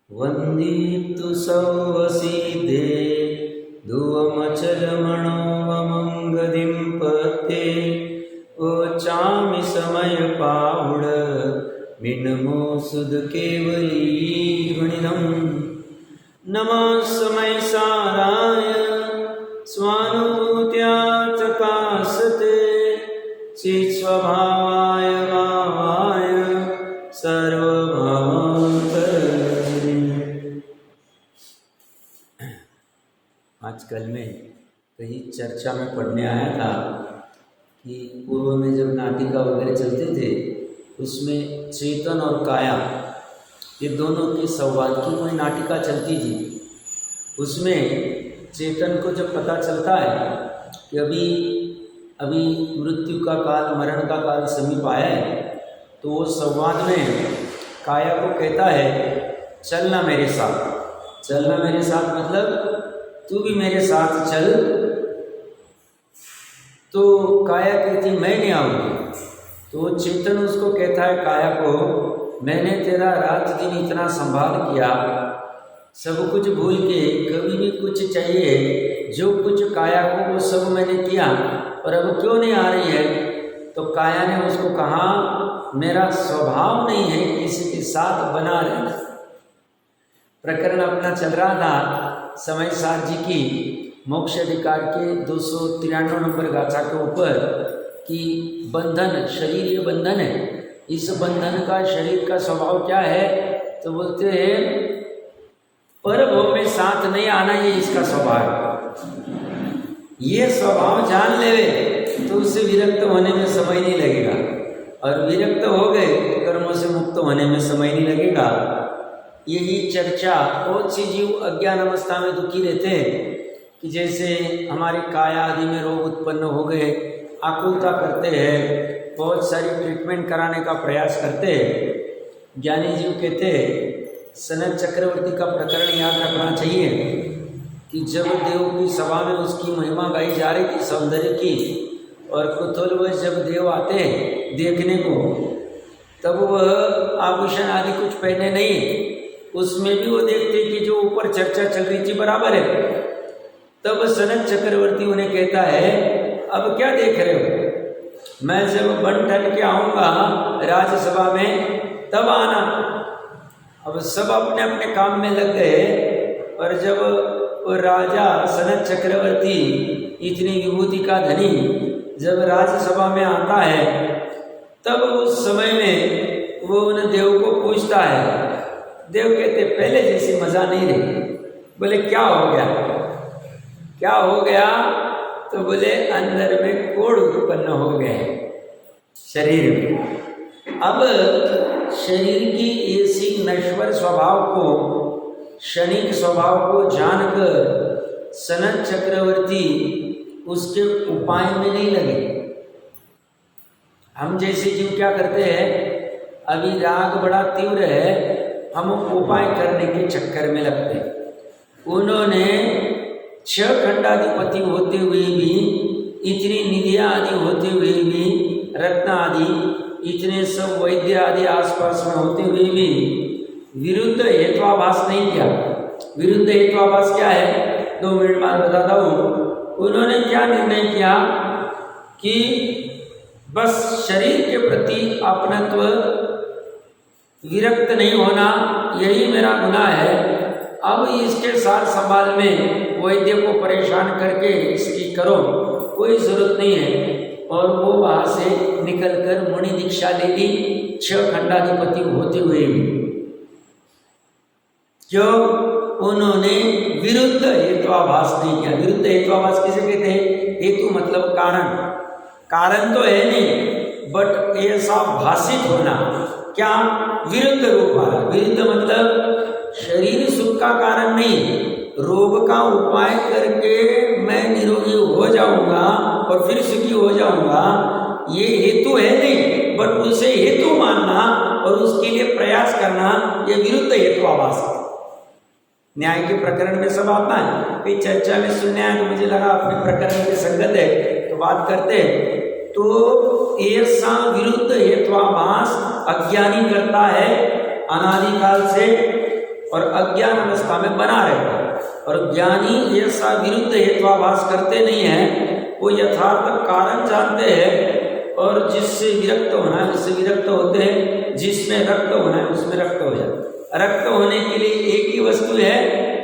वंदितु सौवसीदे धुवमचलमणोवमंगदिं पते ओचामि समय पावड मिनमो सुद केवली गुणिनम नमः समय साराय स्वानुभूत्या चकासते चित्स्वभावाय भावाय सर्वभावान्तरे। आजकल में कहीं चर्चा में पढ़ने आया था कि पूर्व में जब नाटिका वगैरह चलते थे उसमें चेतन और काया ये दोनों के संवाद की कोई नाटिका चलती थी। उसमें चेतन को जब पता चलता है कि अभी मृत्यु का काल, मरण का काल समीप आया है, तो वो संवाद में काया को कहता है चलना मेरे साथ। चलना मेरे साथ मतलब तू भी मेरे साथ चल। तो काया कहती मैं नहीं आऊँगी। तो चेतन उसको कहता है काया को, मैंने तेरा रात दिन इतना संभाल किया, सब कुछ भूल के कभी भी कुछ चाहिए जो कुछ काया को वो सब मैंने किया, और अब क्यों नहीं आ रही है? तो काया ने उसको कहा मेरा स्वभाव नहीं है किसी के साथ बना रहना। प्रकरण अपना चल रहा था समय सार जी की मोक्ष अधिकार के 293 नंबर गाथा के ऊपर कि बंधन, शरीर ये बंधन है, इस बंधन का शरीर का स्वभाव क्या है? तो बोलते हैं पर भव में साथ नहीं आना, ये इसका स्वभाव। ये स्वभाव जान लेवे तो उससे विरक्त होने में समय नहीं लगेगा, और विरक्त हो गए तो कर्मों से मुक्त होने में समय नहीं लगेगा। यही चर्चा बहुत सी जीव अज्ञान अवस्था में दुखी रहते हैं कि जैसे हमारे काया आदि में रोग उत्पन्न हो गए, आकुलता करते हैं, बहुत सारी ट्रीटमेंट कराने का प्रयास करते हैं। ज्ञानी जीव कहते हैं सनत चक्रवर्ती का प्रकरण याद रखना चाहिए कि जब देव की सभा में उसकी महिमा गाई जा रही थी सौंदर्य की, और कुतूहलवश जब देव आते देखने को, तब वह आभूषण आदि कुछ पहने नहीं, उसमें भी वो देखते कि जो ऊपर चर्चा चल रही थी बराबर है। तब सनत चक्रवर्ती उन्हें कहता है अब क्या देख रहे हो, मैं जब बन ठन के आऊँगा राज्यसभा में तब आना। अब सब अपने अपने काम में लग गए, और जब वो राजा सनत चक्रवर्ती इतनी विभूति का धनी जब राज्यसभा में आता है, तब उस समय में वो उन देव को पूछता है। देव कहते पहले जैसी मजा नहीं रही। बोले क्या हो गया? क्या हो गया? तो बोले अंदर में कोढ़ उत्पन्न हो गए शरीर में। अब शरीर की ऐसी नश्वर स्वभाव को, क्षणिक स्वभाव को जानकर सनत चक्रवर्ती उसके उपाय में नहीं लगे। हम जैसे जीव क्या करते हैं, अभी राग बड़ा तीव्र है, हम उपाय करने के चक्कर में लगते हैं। उन्होंने 6 खंडाधिपति होते हुए भी, इतनी निधियाँ आदि होते हुए भी, रत्न आदि इतने सब वैद्य आदि आसपास में होते हुए भी विरुद्ध हेत्वाभास नहीं किया। विरुद्ध हेत्वाभास क्या है? 2 मिनट बाद बताता हूँ। उन्होंने क्या निर्णय किया कि बस शरीर के प्रति अपनत्व, विरक्त नहीं होना, यही मेरा गुनाह है। अब इसके साथ संभाल में वैद्य को परेशान करके इसकी करो, कोई जरूरत नहीं है। और वो वहाँ से निकलकर मुनि दीक्षा ले ली 6 खंडाधिपति होते हुए भी। जो उन्होंने विरुद्ध हेत्वाभास नहीं किया। विरुद्ध हेत्वाभास किसे कहते हैं? हेतु मतलब कारण, कारण तो है नहीं, बट ऐसा भाषित होना। क्या? विरुद्ध रूप वाला। विरुद्ध मतलब शरीर सुख का कारण नहीं, रोग का उपाय करके मैं निरोगी हो जाऊंगा और फिर सुखी हो जाऊंगा, ये हेतु है नहीं, बट उसे हेतु मानना और उसके लिए प्रयास करना, ये विरुद्ध हेत्वाभास है। न्याय के प्रकरण में सब आता है। कोई चर्चा में सुनने आए तो मुझे लगा अपने प्रकरण के संगत है तो बात करते हैं। तो ऐसा विरुद्ध हेत्वाभास अज्ञानी करता है अनादिकाल से और अज्ञान अवस्था में बना रहता है। और ज्ञानी ऐसा विरुद्ध हेत्वाभास करते नहीं है, वो यथार्थ कारण जानते हैं और जिससे विरक्त होना है उससे विरक्त होते हैं, जिसमें रक्त होना है उसमें रक्त हो जाते हैं। रक्त होने के लिए एक ही वस्तु है,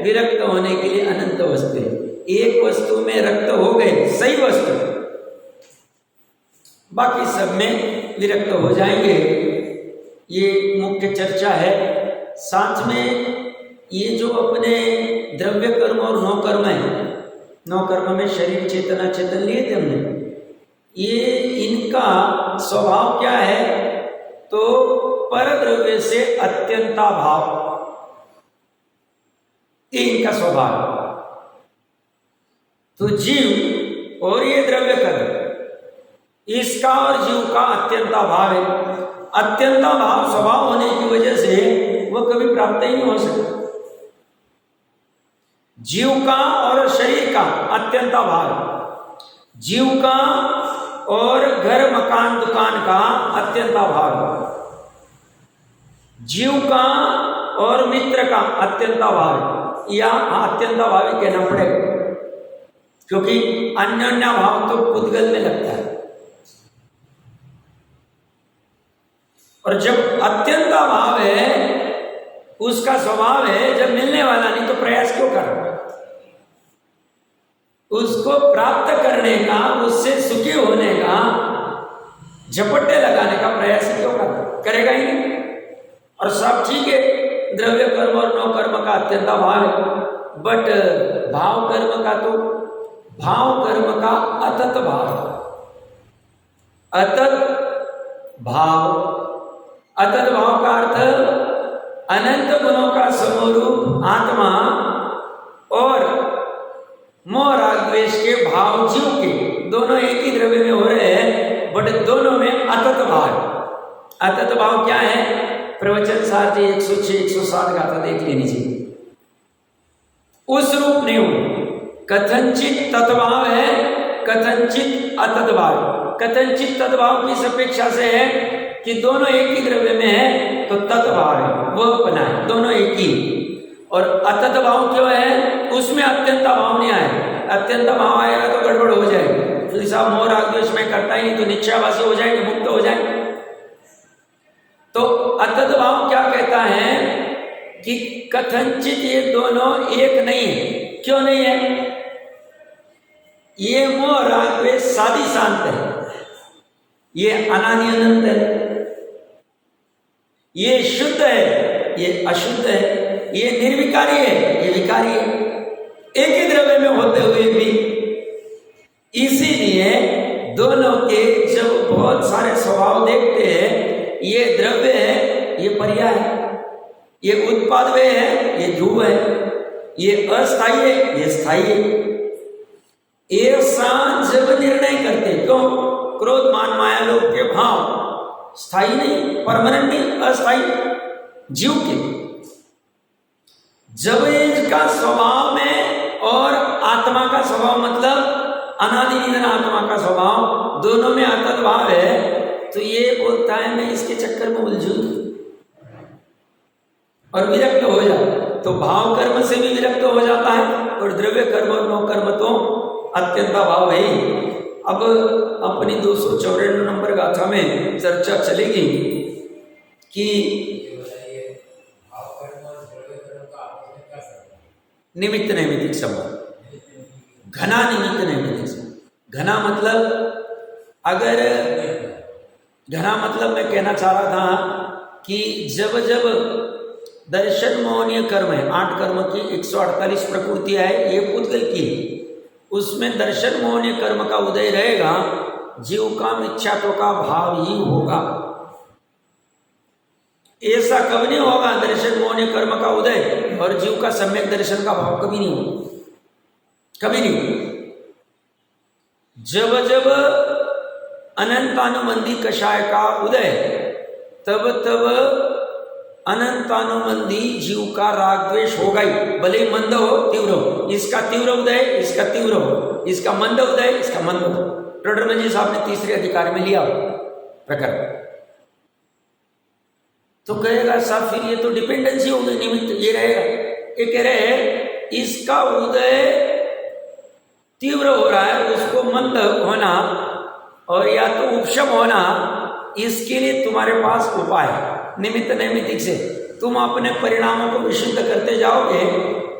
विरक्त होने के लिए अनंत वस्तु है। एक वस्तु में रक्त हो गए, सही वस्तु, बाकी सब में विरक्त हो जाएंगे। ये मुख्य चर्चा है। साथ में ये जो अपने द्रव्य कर्म और नौ कर्म है, नौ कर्म में शरीर चेतना चेतन लिए थे हमने, ये इनका स्वभाव क्या है? तो पर द्रव्य से अत्यंता भाव, ये इनका स्वभाव। तो जीव और ये द्रव्य कर्म, इसका और जीव का अत्यंता भाव है। अत्यंता भाव स्वभाव होने की वजह से वह कभी प्राप्त ही नहीं हो सकता। जीव का और शरीर का अत्यंता भाव, जीव का और घर मकान दुकान का अत्यंता भाव, जीव का और मित्र का अत्यंता भाव, या अत्यंता भाव ही कहना पड़ेगा, क्योंकि अन्योन्या भाव तो पुद्गल में लगता है। और जब अत्यंता भाव है, उसका स्वभाव है जब मिलने वाला नहीं तो प्रयास क्यों कर रहा? उसको प्राप्त करने का, उससे सुखी होने का, झपट्टे लगाने का प्रयास क्यों करेगा ही नहीं। और सब ठीक है, द्रव्य कर्म और नौ कर्म का अत्यंता भाव है, बट भाव कर्म का तो भाव कर्म का अतत भाव, अतत भाव, अतत भाव का अर्थ अनंत गुणों का समरूप आत्मा और मोह राग द्वेष के भाव जीव के दोनों एक ही द्रव्य में हो रहे हैं, बट दोनों में अतत भाव। अतत भाव क्या है? प्रवचन सारथी 106 107 गाथा देख लेनी चाहिए। उस रूप नहीं हो, कथनचित तत्भाव है, कथनचित अतत भाव। कथनचित तत्भाव की अपेक्षा से है कि दोनों एक ही द्रव्य में है तो तत्भाव है, वो अपना है, दोनों एक ही। और अतत भाव क्यों है? उसमें अत्यंत भाव नहीं आए। अत्यंत भाव आएगा तो गड़बड़ हो जाएगी, तो साहब मोह राग द्वेष में करता ही नहीं तो निश्चयवासी हो जाएंगे, मुक्त हो जाएंगे। तो अतत भाव क्या कहता है कि कथनचित ये दोनों एक नहीं है। क्यों नहीं है? ये मोह राग द्वेष सादी शांत है, ये अनादि अनंत है, ये शुद्ध है, ये अशुद्ध है, ये निर्विकारी है, ये विकारी है, एक ही द्रव्य में होते हुए भी। इसीलिए दोनों के जब बहुत सारे स्वभाव देखते हैं, ये द्रव्य है, ये पर्याय है, ये उत्पादव्य है, ये ध्रुव है, ये अस्थायी है, ये स्थायी है। ऐसा जब निर्णय करते, क्यों? क्रोध मान माया लोभ के भाव स्थायी नहीं, परमानेंट नहीं, अस्थायी जीव के। जब इनका स्वभाव में और आत्मा का स्वभाव, मतलब अनादि निधन आत्मा का स्वभाव, दोनों में अतत भाव है, तो ये बोलता है मैं इसके चक्कर में उलझू और विरक्त हो जाए, तो भाव कर्म से भी विरक्त हो जाता है। और द्रव्य कर्म और नौ कर्म तो अत्यंता भाव है। अब अपनी 294 नंबर गाथा में चर्चा चलेगी कि निमित्त नैमित्तिक संबंध, घना निमित्त नैमित्तिक संबंध। घना मतलब मैं कहना चाह रहा था कि जब जब दर्शन मोहनीय कर्म है, 8 कर्म की 148 प्रकृतियां है, ये पुद्गल की, उसमें दर्शन मोहनीय कर्म का उदय रहेगा, जीव का मिथ्यात्व का भाव ही होगा। ऐसा कभी नहीं होगा दर्शन मोहनीय कर्म का उदय और जीव का सम्यक दर्शन का भाव कभी नहीं होगा, कभी नहीं। जब जब अनंतानुबंधी कषाय का उदय, तब तब अनंतानुबंधी जीव का राग द्वेष होगा ही, भले ही मंद हो तीव्र हो। इसका तीव्र उदय, इसका तीव्र हो, इसका मंद उदय, इसका मंद हो। टोडरमल जी साहब ने तीसरे अधिकार में लिया प्रकरण। तो कहेगा साहब फिर ये तो डिपेंडेंसी हो गई, निमित्त ये रहेगा। ये कह रहे हैं इसका उदय तीव्र हो रहा है, उसको मंद होना और या तो उपशम होना, इसके लिए तुम्हारे पास उपाय निमित्त नैमित्तिक से तुम अपने परिणामों को विशुद्ध करते जाओगे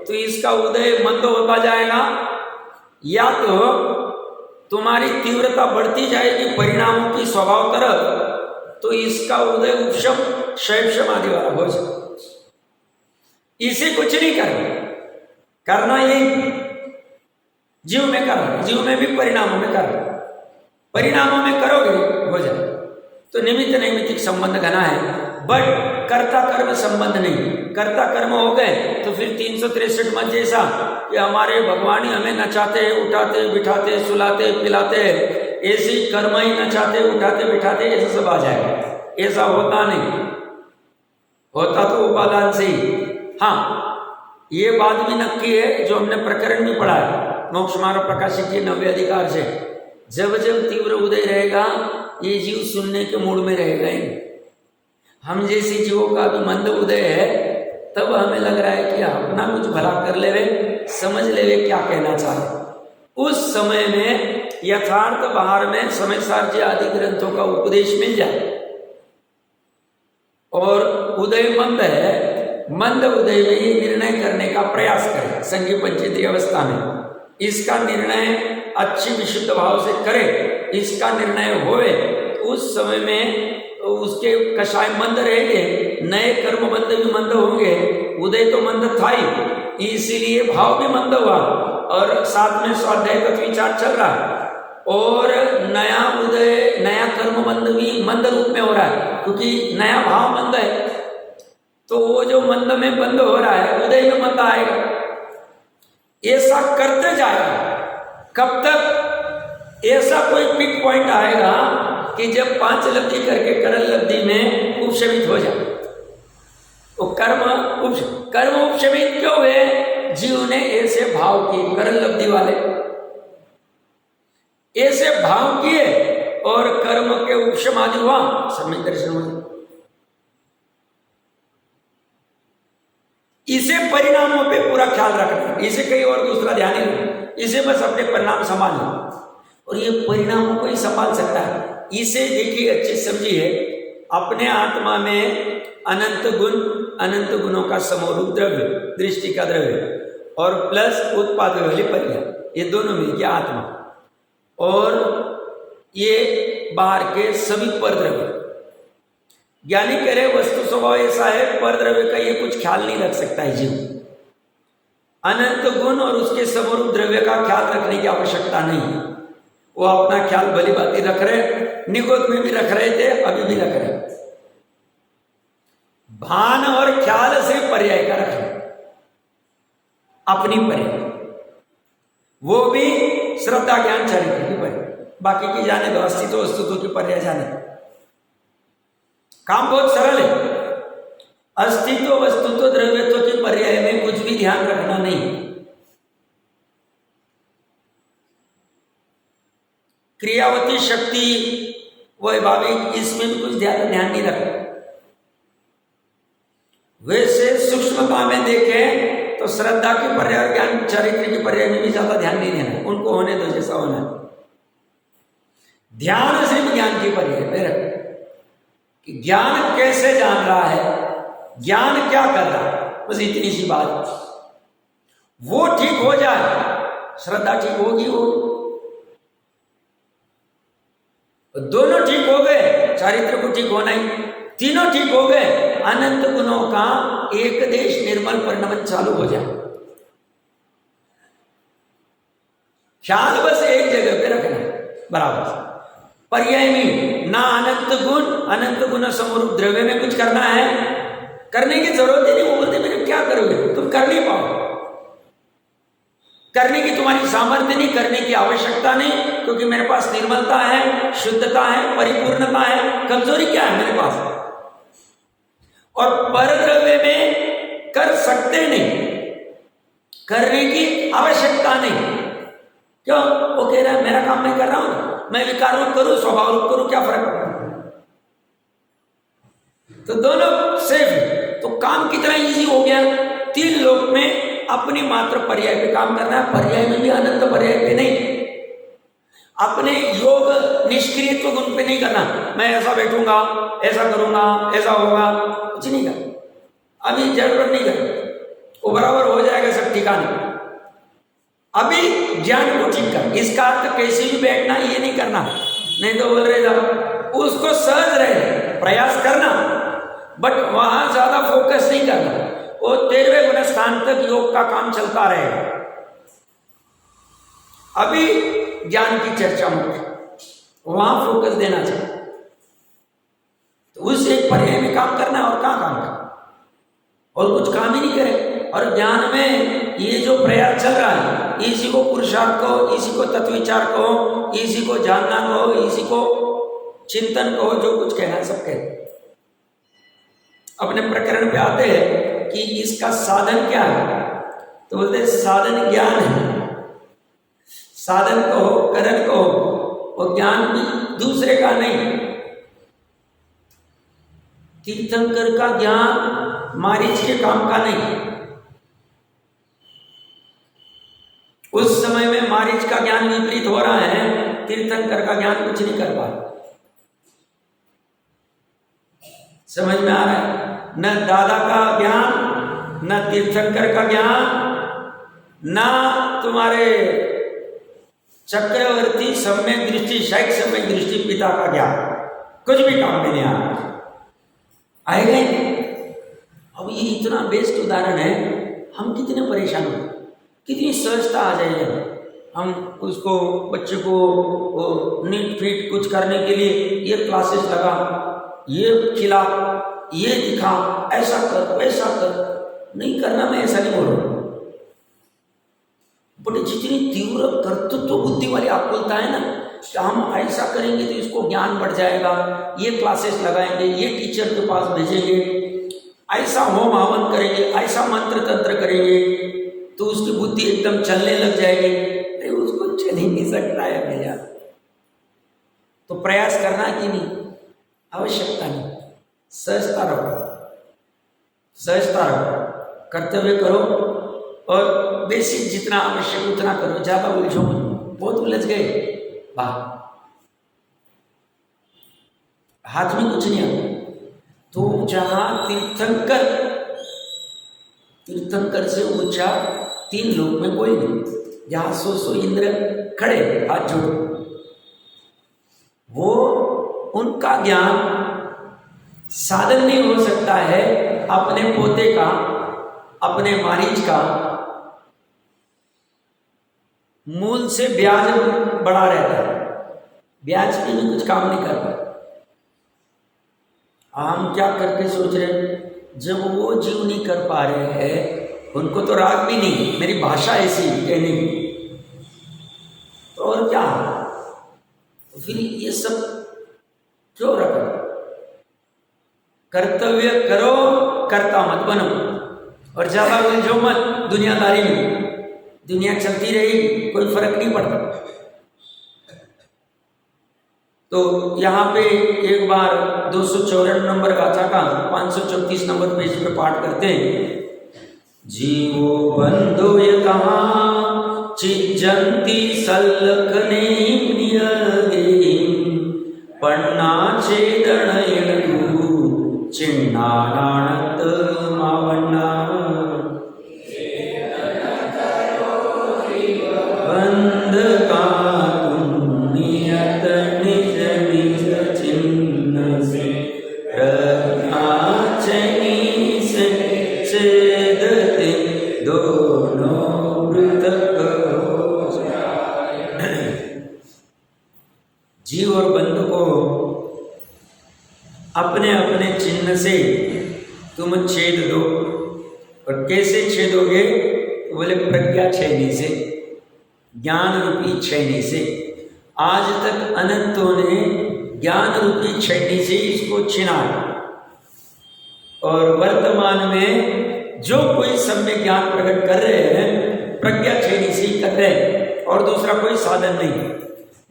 तो इसका उदय मंद होता जाएगा, या तो तुम्हारी तीव्रता बढ़ती जाएगी परिणामों की स्वभाव तरफ, तो इसका उदय उपशम शैवशम आदि वाला हो जाए। इसे कुछ नहीं करना यही जीव में करना, जीव में भी परिणामों में करना, परिणामों में करोगे हो जाए। तो निमित्त नैमित्तिक संबंध घना है, बट कर्ता कर्म संबंध नहीं। कर्ता कर्म हो गए तो फिर 363 मत जैसा कि हमारे भगवान ही हमें नचाते उठाते बिठाते सुलाते पिलाते, ऐसे ही कर्म ही नचाते उठाते बिठाते ऐसा सब आ जाएगा। ऐसा होता नहीं, होता तो उपादान से ही। हाँ, ये बात भी नक्की है जो हमने प्रकरण में पढ़ा है मोक्ष मार्ग प्रकाशित के 90 अधिकार से, जब जब तीव्र उदय रहेगा ये जीव सुनने के मूड में रहेगा ही। हम जैसे जीवों का भी मंद उदय है तब हमें लग रहा है कि अपना कुछ भला कर लेवे, समझ लेवे क्या कहना चाहे। उस समय में यथार्थ बाहर में समय सार्य आदि ग्रंथों का उपदेश मिल जाए और उदय मंद है, मंद उदय में ये निर्णय करने का प्रयास करें संज्ञ पंचेती अवस्था में, इसका निर्णय अच्छी विशुद्ध भाव से करे, इसका निर्णय होवे, उस समय में उसके कषाय मंद रहेंगे, नए कर्म बंध भी मंद होंगे। उदय तो मंद था ही, इसीलिए भाव भी मंद हुआ और साथ में स्वाध्याय तत्व विचार चल रहा है और नया उदय नया कर्म बंध भी मंद रूप में हो रहा है, क्योंकि नया भाव मंद है। तो वो जो मंद में बंद हो रहा है उदय में मंद आएगा। ऐसा करते जाएगा, कब तक? ऐसा कोई पिक पॉइंट आएगा कि जब 5 लब्धि करके करण लब्धि में उपशमित हो जाए। वो कर्म उपशमित क्यों हुए? जीव ने ऐसे भाव किए, करण लब्धि वाले ऐसे भाव किए और कर्म के उपशम आदि हुआ, समय दर्शन हो जाए। इसे परिणामों पे पूरा ख्याल रखना, इसे कहीं और दूसरा ध्यान नहीं, इसे बस अपने परिणाम संभालना और ये परिणामों को ही संभाल सकता है। इसे देखिए, अच्छे समझिए, अपने आत्मा में अनंत गुण, अनंत गुणों का समरूप द्रव्य, दृष्टि का द्रव्य और प्लस उत्पाद वाली पर्याय, ये दोनों मिल गया आत्मा और ये बाहर के सभी पर द्रव्य। ज्ञानी कह रहे वस्तु स्वभाव ऐसा है, पर द्रव्य का ये कुछ ख्याल नहीं रख सकता है जीव। अनंत गुण और उसके समरूप द्रव्य का ख्याल रखने की आवश्यकता नहीं है। वो अपना ख्याल भली बाती रख रहे, निगोद में भी रख रहे थे, अभी भी रख रहे। भान और ख्याल से पर्याय का रख रहे, अपनी पर्याय, वो भी श्रद्धा ज्ञान चरित्र की पर्याय, बाकी की जाने दो, अस्तित्व वस्तुत्व की पर्याय जाने। काम बहुत सरल है, अस्तित्व वस्तुत्व द्रव्यत्व के पर्याय में कुछ भी ध्यान रखना नहीं। क्रियावती शक्ति वैभाविक, इसमें भी कुछ ध्यान नहीं रखना। वैसे सूक्ष्मता में देखें तो श्रद्धा के पर्याय, ज्ञान चरित्र के पर्याय में भी ज्यादा ध्यान नहीं देना, उनको होने दो जैसा होना है। ध्यान सिर्फ ज्ञान की पर्याय पे रखें कि ज्ञान कैसे जान रहा है, ज्ञान क्या कर रहा है, बस इतनी सी बात। वो ठीक हो जाए, श्रद्धा ठीक होगी, वो दोनों ठीक हो गए, चारित्र को ठीक होना ही, तीनों ठीक हो गए, अनंत गुणों का एक देश निर्मल परिणमन चालू हो जाए। ख्याल बस एक जगह पे रखना बराबर, पर्याय में ना अनंत गुण समरूप द्रव्य में कुछ करना है, करने की जरूरत ही नहीं। वो बोलते मेरे क्या करोगे, तुम कर नहीं पाओ, करने की तुम्हारी सामर्थ्य नहीं, करने की आवश्यकता नहीं, क्योंकि मेरे पास निर्मलता है, शुद्धता है, परिपूर्णता है। कमजोरी क्या है मेरे पास? और पर द्रव्य में कर सकते नहीं, करने की आवश्यकता नहीं। क्यों? वो कह रहा है मेरा काम मैं कर रहा हूं, मैं विकार रूप करूं, स्वभाव रूप करूं, क्या फर्क पड़ता है? तो दोनों सेफ है। तो काम कितना इजी हो गया, 3 लोक में अपनी मात्र पर्याय पे काम करना है, पर्याय में भी अनंत पर्याय पे नहीं, अपने योग निष्क्रियत्व गुण पे नहीं करना, मैं ऐसा बैठूंगा, ऐसा करूंगा, ऐसा होगा, कुछ नहीं करना, अभी जरूरत नहीं करना, वो बराबर हो जाएगा सब ठिकाने। अभी ज्ञान को ठीक कर, इसका अर्थ कैसे भी बैठना ये नहीं करना, नहीं तो बोल रहे था उसको सहज रहे प्रयास करना, बट वहां ज्यादा फोकस नहीं करना, वो 13वें गुण स्थान तक योग का काम चलता रहेगा। अभी ज्ञान की चर्चा मुख्य, वहां फोकस देना चाहिए, तो उस एक पर्याय में काम करना है और कहाँ काम करना, और कुछ काम ही नहीं करे। और ज्ञान में ये जो प्रयास चल रहा है, इसी को पुरुषार्थ कहो, इसी को तत्व विचार कहो, इसी को जानना कहो, इसी को चिंतन कहो, जो कुछ कहना है सब कहते। अपने प्रकरण पे आते हैं कि इसका साधन क्या है, तो बोलते साधन ज्ञान है, साधन कहो, करण कहो, और ज्ञान भी दूसरे का नहीं। तीर्थंकर का ज्ञान मारीच के काम का नहीं, उस समय में मारीच का ज्ञान विपरीत हो रहा है, तीर्थंकर का ज्ञान कुछ नहीं कर पा रहा। समझ में आ रहा है? न दादा का ज्ञान, न तीर्थंकर का ज्ञान, न तुम्हारे चक्रवर्ती सम्यक दृष्टि, शायद सम्यक दृष्टि पिता का ज्ञान, कुछ भी काम में नहीं आ रहा। आएगा ही नहीं। अब ये इतना बेस्ट उदाहरण है, हम कितने परेशान होते, कितनी सहजता आ जाएगी, हम उसको बच्चे को नीट फीट कुछ करने के लिए ये क्लासेस लगा, ये खिला, ये दिखा, ऐसा कर वैसा कर, नहीं करना, मैं ऐसा नहीं बोल रहा, बट जितनी तीव्र कर्तृत्व बुद्धि वाली आकुलता है ना, कि हम ऐसा करेंगे तो इसको ज्ञान बढ़ जाएगा, ये क्लासेस लगाएंगे, ये टीचर के पास भेजेंगे, ऐसा होम हवन करेंगे, ऐसा मंत्र तंत्र करेंगे, तो उसकी बुद्धि एकदम चलने लग जाएगी। अरे उसको चल ही नहीं सकता है भैया, तो प्रयास करना कि नहीं, आवश्यकता नहीं, सहजता रहो, सहजता रहो, कर्तव्य करो, और बेसिक जितना आवश्यक उतना करो, ज्यादा उलझो मत, बहुत उलझ गए बाहर, हाथ में कुछ नहीं आता। तो जहां तीर्थंकर से ऊंचा 3 लोक में कोई नहीं, जहां 100 इंद्र खड़े हाथ जोड़, वो उनका ज्ञान साधन नहीं हो सकता है अपने पोते का, अपने मारीच का, मूल से ब्याज बढ़ा रहता है, ब्याज पे भी कुछ काम नहीं करता। हम क्या करके सोच रहे हैं, जब वो जीव नहीं कर पा रहे हैं, उनको तो राग भी नहीं, मेरी भाषा ऐसी कहने की, तो और क्या, तो फिर ये सब क्यों रखो? कर्तव्य करो, कर्ता मत बनो, और ज्यादा उलझो मत दुनियादारी में, दुनिया चलती रहेगी, कोई फर्क नहीं पड़ता। तो यहाँ पे एक बार 254 नंबर गाथा का 534 नंबर पेज पे पाठ करते हैं। जीवो बंधो ये कहा चिज्जंती सल्लखने पन्ना छेदन चिन्ना नाणत मावन्ना बंध का जीव और बंधु को अपने अपने चिन्ह से तुम छेद दो, और कैसे छेदोगे? बोले प्रज्ञा छेनी से, ज्ञान रूपी छेनी से। आज तक अनंतों ने ज्ञान रूपी छेनी से इसको छीना है, और वर्तमान में जो कोई सम्यक ज्ञान प्रकट कर रहे हैं प्रज्ञा छेनी से ही कर रहे हैं, और दूसरा कोई साधन नहीं।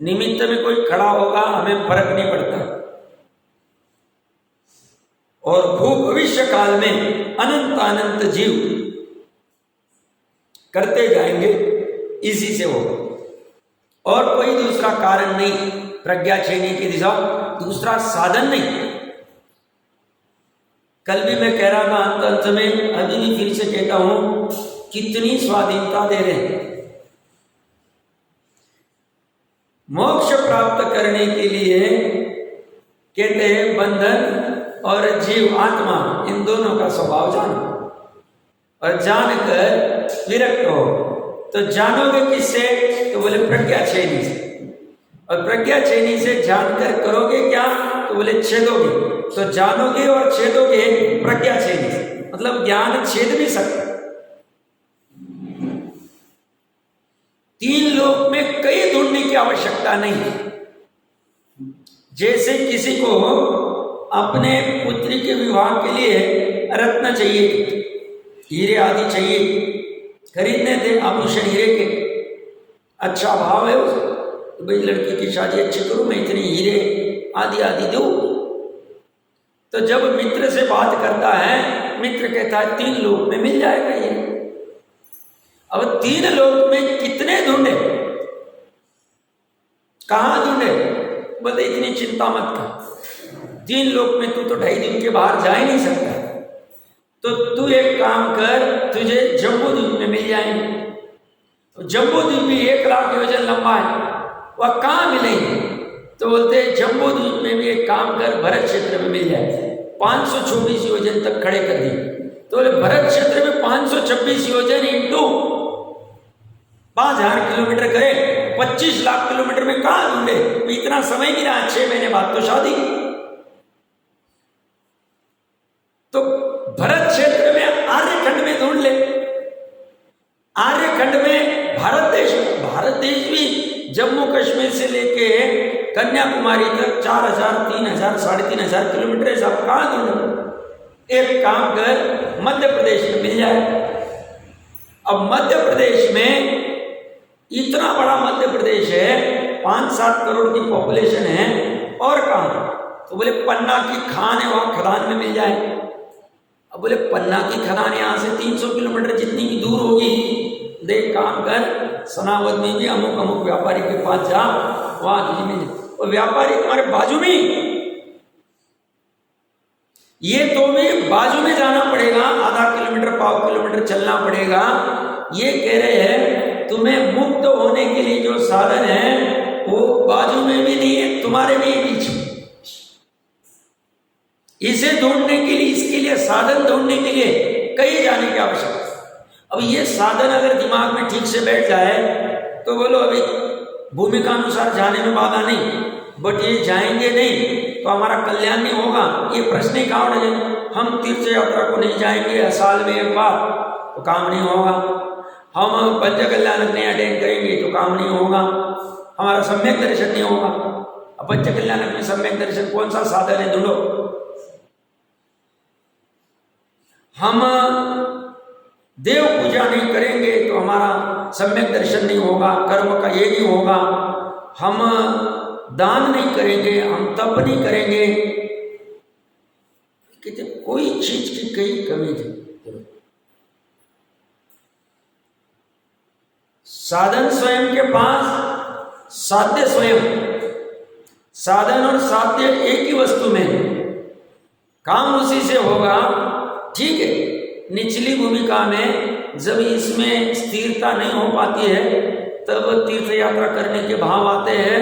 निमित्त में कोई खड़ा होगा, हमें फर्क नहीं पड़ता, और भू भविष्य काल में अनंत अनंत जीव करते जाएंगे, इसी से हो। और कोई दूसरा कारण नहीं, प्रज्ञा छेनी की दिशा, दूसरा साधन नहीं। कल भी मैं कह रहा था, अंत में अभी भी फिर से कहता हूं, कितनी स्वाधीनता दे रहे हैं। मोक्ष प्राप्त करने के लिए कहते हैं बंधन और जीव आत्मा, इन दोनों का स्वभाव जानो और जानकर विरक्त हो। तो जानोगे किससे? तो बोले प्रज्ञा छेनी से। और प्रज्ञा छेनी से जानकर करोगे क्या? तो बोले छेदोगे। तो जानोगे और छेदोगे प्रज्ञा छेनी से, मतलब ज्ञान छेद भी सकता। तीन लोक में कई ढूंढने की आवश्यकता नहीं। जैसे किसी को अपने पुत्री के विवाह के लिए रत्न चाहिए, हीरे आदि चाहिए, खरीदने थे आभूषण हीरे के, अच्छा भाव है उसे, तो भाई लड़की की शादी अच्छी करूं, मैं इतने हीरे आदि आदि दूं। तो जब मित्र से बात करता है, मित्र कहता है 3 लोक में मिल जाएगा ये। अब 3 लोक में कितने ढूंढे, कहां ढूंढे? बोले इतनी चिंता मत कर, 3 लोक में तू तो 2.5 दिन के बाहर जा ही नहीं सकता। तो तू एक काम कर, तुझे जम्बूद्वीप में मिल जाएंगे। तो जम्बूद्वीप भी 1 लाख योजन लंबा है, वह कहाँ मिलेंगे? तो बोलते हैं जम्बूद्वीप में भी एक काम कर, भरत क्षेत्र में मिल जाए। 526 योजन तक खड़े कर दिए। तो बोले भरत क्षेत्र में 526 योजन इंटू 5000 किलोमीटर करे, 25 लाख किलोमीटर में कहाँ ढूंढे? इतना समय नहीं रहा, 6 महीने बाद तो शादी। तो भरत क्षेत्र में आर्यखंड में ढूंढ ले। आर्यखंड में भारत देश भी जम्मू कश्मीर से लेके कन्याकुमारी तक 4000, 3000, 3500 किलोमीटर है, सब कहाँ ढूंढे? एक काम कर, मध्य प्रदेश में मिल जाए। अब मध्य प्रदेश में इतना बड़ा मध्य प्रदेश है, 5-7 करोड़ की पॉपुलेशन है, और कहाँ? तो बोले पन्ना की खान है, वहां खदान में मिल जाए। अब बोले पन्ना की खदान यहाँ से 300 किलोमीटर जितनी भी दूर होगी, देख काम कर, सनावद में भी अमुक अमुक व्यापारी के पास जा, वहां तुझे मिले। और व्यापारी तुम्हारे बाजू में, ये तो भी बाजू में जाना पड़ेगा, आधा किलोमीटर 1/4 किलोमीटर चलना पड़ेगा। ये कह रहे हैं तुम्हें मुक्त होने के लिए जो साधन है वो बाजू में भी नहीं है, तुम्हारे भी बीच में। इसे ढूंढने के लिए, इसके लिए साधन ढूंढने के लिए कहीं जाने की आवश्यकता। अब ये साधन अगर दिमाग में ठीक से बैठ जाए तो बोलो अभी भूमिका अनुसार जाने में बाधा नहीं, बट ये जाएंगे नहीं तो हमारा कल्याण नहीं होगा, ये प्रश्न ही कहाँ उठे? हम तीर्थ यात्रा को नहीं जाएंगे साल में एक बार तो काम नहीं होगा, हम पंच कल्याणक नहीं अटेंड करेंगे तो काम नहीं होगा, हमारा सम्यक दर्शन नहीं होगा। अब पंच कल्याणक में सम्यक दर्शन कौन सा साधन है? ढूंढो। हम देव पूजा नहीं करेंगे तो हमारा सम्यक दर्शन नहीं होगा, कर्म का ये नहीं होगा। हम दान नहीं करेंगे, हम तप नहीं करेंगे, कहते कोई चीज की कई कमी थी। साधन स्वयं के पास, साध्य स्वयं। साधन और साध्य एक ही वस्तु में, काम उसी से होगा। ठीक है, निचली भूमिका में जब इसमें स्थिरता नहीं हो पाती है तब तीर्थ यात्रा करने के भाव आते हैं,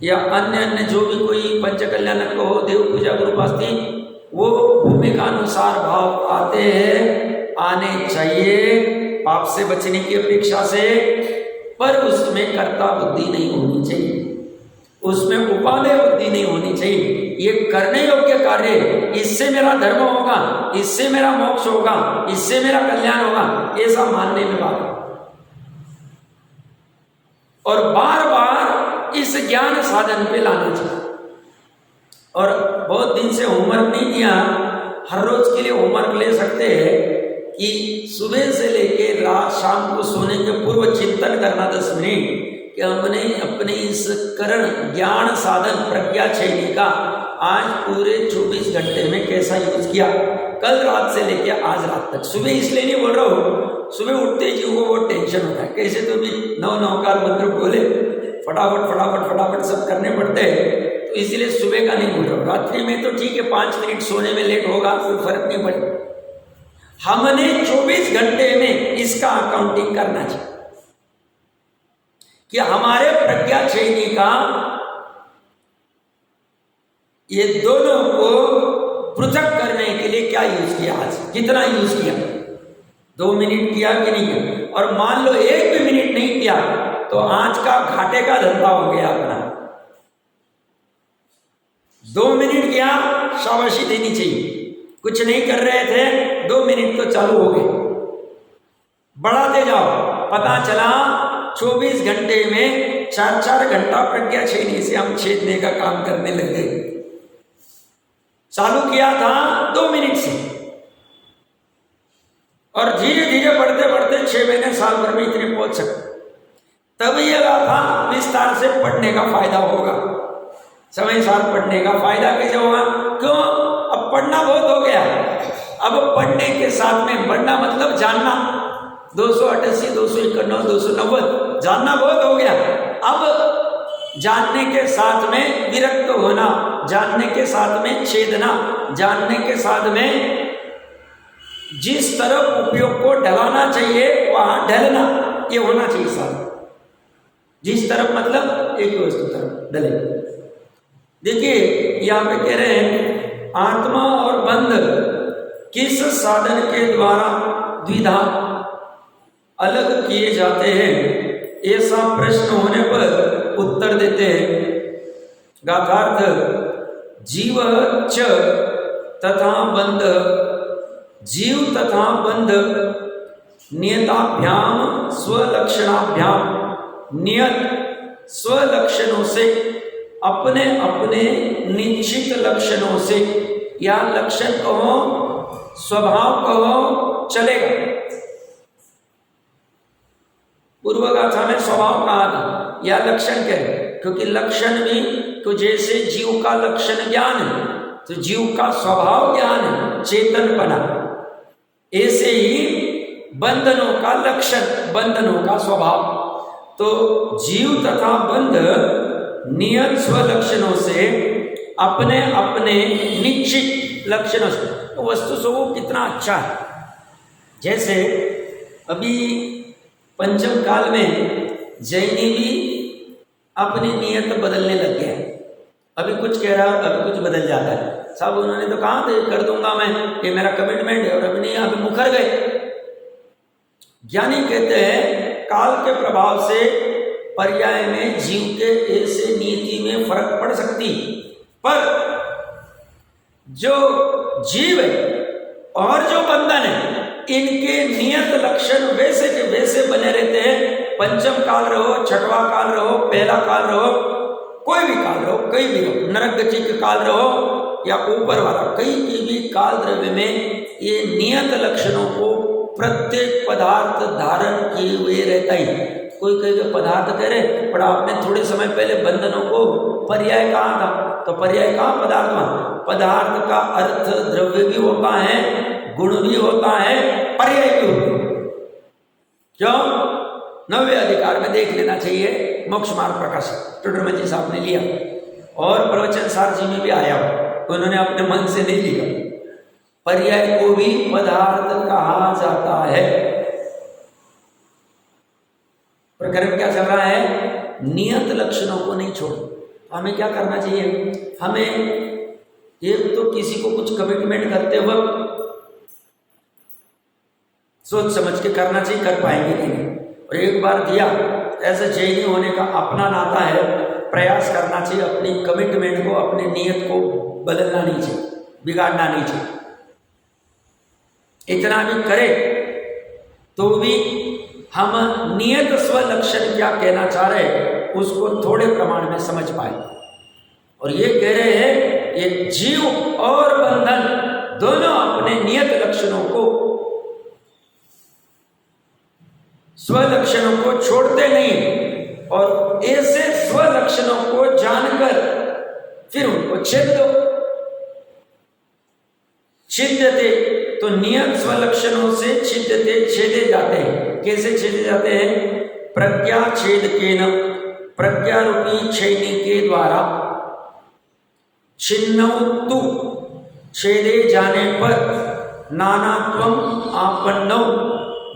या अन्य जो भी कोई पंच कल्याणक को हो, देव पूजा गुरुपास्ती, वो भूमिका अनुसार भाव आते हैं, आने चाहिए पाप से बचने की अपेक्षा से, पर उसमें कर्ता बुद्धि नहीं होनी चाहिए, उसमें उपादेय बुद्धि नहीं होनी चाहिए। ये करने योग्य कार्य, इससे मेरा धर्म होगा, इससे मेरा मोक्ष होगा, इससे मेरा कल्याण होगा, ऐसा मानने में बात। और बार बार इस ज्ञान साधन पे लाना चाहिए। और बहुत दिन से होमवर्क नहीं दिया, हर रोज के लिए होमवर्क ले सकते हैं कि सुबह से लेके रात शाम को सोने के पूर्व चिंतन करना 10 मिनट कि हमने अपने इस करण ज्ञान साधन प्रज्ञा छेनी का आज पूरे 24 घंटे में कैसा यूज किया, कल रात से लेके आज रात तक। सुबह इसलिए नहीं बोल रहा हूँ, सुबह उठते ही जीव को बहुत टेंशन होता है, कैसे तो भी 9 मंत्र बोले, फटाफट फटाफट फटाफट सब करने पड़ते हैं, तो इसीलिए सुबह का नहीं बोल रहा हूँ। रात्रि में तो ठीक है, 5 मिनट सोने में लेट होगा, कोई फर्क नहीं पड़ेगा। हमने 24 घंटे में इसका अकाउंटिंग करना चाहिए कि हमारे प्रज्ञा चयनी का ये दोनों को पृथक करने के लिए क्या यूज किया, आज कितना यूज किया, 2 मिनट किया कि नहीं किया। और मान लो 1 भी मिनट नहीं किया तो आज का घाटे का धंधा हो गया अपना। 2 मिनट किया, शाबाशी देनी चाहिए। कुछ नहीं कर रहे थे, 2 मिनट तो चालू हो गए, बढ़ाते जाओ। पता चला 24 घंटे में 4-4 घंटा प्रज्ञा छेदनी से हम छेदने का काम करने लग गए। चालू किया था 2 मिनट से, और धीरे धीरे बढ़ते बढ़ते 6 महीने साल भर में इतने पहुंच सकते। तब ये था विस्तार से पढ़ने का फायदा होगा, समय साल पढ़ने का फायदा कैसे होगा, क्यों, अब पढ़ना बहुत हो गया। अब पढ़ने के साथ में पढ़ना मतलब जानना, 288, 251, 290 जानना बहुत हो गया। अब जानने के साथ में विरक्त होना, जानने के साथ में छेदना, जानने के साथ में जिस तरफ उपयोग को ढलाना चाहिए वहां ढलना, ये होना चाहिए साथ। जिस तरफ मतलब एक वस्तु तरफ ढले। देखिए यहां पे कह रहे हैं आत्मा और बंध किस साधन के द्वारा द्विधा अलग किए जाते हैं, ऐसा प्रश्न होने पर उत्तर देते हैं। गाथार्थ जीव च तथा बंध, जीव तथा बंध नियताभ्याम स्वलक्षणाभ्याम, नियत स्वलक्षणों से, अपने अपने निश्चित लक्षणों से, या लक्षण कहो स्वभाव कहो चलेगा। पूर्व गाथा में स्वभाव कहा था या लक्षण कहे, क्योंकि लक्षण भी तो जैसे जीव का लक्षण ज्ञान है तो जीव का स्वभाव ज्ञान है, चेतन बना, ऐसे ही बंधनों का लक्षण, बंधनों का स्वभाव। तो जीव तथा बंध नियत स्वलक्षणों से, अपने अपने निश्चित लक्षणों से, तो वस्तु स्वरूप कितना अच्छा है। जैसे अभी पंचम काल में जैनी भी अपनी नियत बदलने लग गए। अभी कुछ कह रहा है, अभी कुछ बदल जाता है। साहब उन्होंने तो कहा था कर दूंगा मैं, ये मेरा कमिटमेंट है, और अभी नहीं, अभी मुखर गए। ज्ञानी कहते हैं काल के प्रभाव से पर्याय में जीव के ऐसे नीति में फर्क पड़ सकती, पर जो जीव है और जो बंधन है इनके नियत लक्षण वैसे के वैसे बने रहते हैं। पंचम काल रहो, छठवा काल रहो, पहला काल रहो, कोई भी काल रहो, कहीं भी रहो, नरक गति के काल रहो या ऊपर वाला, कहीं की भी काल द्रव्य में ये नियत लक्षणों को प्रत्येक पदार्थ धारण किए हुए रहता ही। कोई कहीं पदार्थ कह रहे, पर आपने थोड़े समय पहले बंधनों को पर्याय कहा था, तो पर्याय कहा पदार्थ में, पदार्थ का अर्थ द्रव्य भी होता है, गुण भी होता है, पर्याय भी होता है। क्यों? 9वें अधिकार में देख लेना चाहिए, मोक्ष मार्ग प्रकाश टुडरमल जी साहब ने लिया, और प्रवचन सार जी में भी आया हो, तो उन्होंने अपने मन से नहीं लिया। पर्याय को भी पदार्थ कहा जाता है। प्रकरण क्या चल रहा है, नियत लक्षणों को नहीं छोड़ो। हमें क्या करना चाहिए, हमें एक तो किसी को कुछ कमिटमेंट करते वक्त सोच समझ के करना चाहिए, कर पाएंगे कि नहीं। और एक बार दिया, ऐसा जैनी होने का अपना नाता है, प्रयास करना चाहिए, अपनी कमिटमेंट को, अपनी नियत को बदलना नहीं चाहिए, बिगाड़ना नहीं चाहिए। इतना भी करे तो भी हम नियत स्वलक्षण क्या कहना चाह रहे हैं उसको थोड़े प्रमाण में समझ पाए। और ये कह रहे हैं ये जीव और बंधन दोनों अपने नियत लक्षणों को, स्वलक्षणों को छोड़ते नहीं, और ऐसे स्वलक्षणों को जानकर फिर उनको छेद दो। छिद्यते, तो नियत स्वलक्षणों से छिद्यते, छेदे जाते हैं। कैसे छेदे जाते हैं? प्रज्ञा छेदकेन, प्रज्ञा रूपी छेदने के द्वारा, छिन्नौ, छेदे जाने पर, नानात्वम आपन्नौ,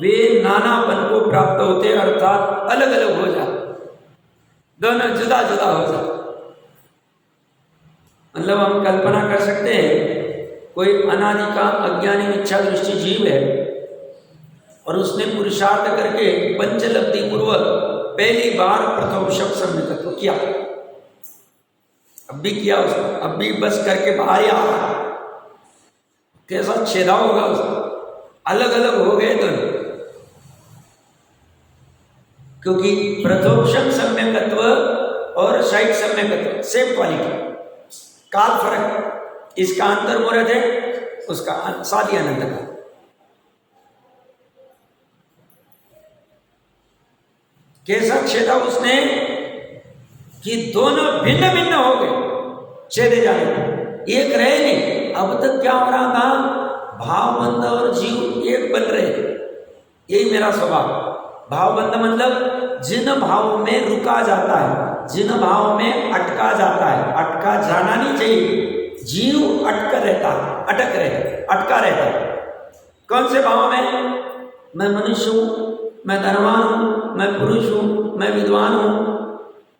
वे नानापन को प्राप्त होते, अर्थात अलग अलग हो जाते, दोनों जुदा जुदा हो जाते। मतलब हम कल्पना कर सकते हैं, कोई अनादि का अज्ञानी मिथ्या दृष्टि जीव है और उसने पुरुषार्थ करके पंचलब्धि पूर्वक पहली बार प्रथम शब्द सम्मिलित किया, अब भी किया उसने, अब भी बस करके बाहर ही आ रहा, कैसा छेदा होगा उसका, अलग अलग हो गए दोनों। क्योंकि प्रथोक्षम सम्यकत्व और शाइट सम्यकत्व सेम क्वालिटी, काल फर्क, इसका अंतर मूर्त है, उसका साधी अनंत का। कैसा छेदा उसने कि दोनों भिन्न भिन्न हो गए, छेदे जाने, एक रहे नहीं। अब तक क्या हो रहा था? भावबंध और जीव एक बन रहे, यही मेरा स्वभाव। भावबंध मतलब जिन भावों में रुका जाता है, जिन भावों में अटका जाता है, अटका जाना नहीं चाहिए, जीव अटका रहता, अटका रहता है। कौन से भाव में? मैं मनुष्य हूं, मैं धनवान हूं, मैं पुरुष हूं, मैं विद्वान हूं,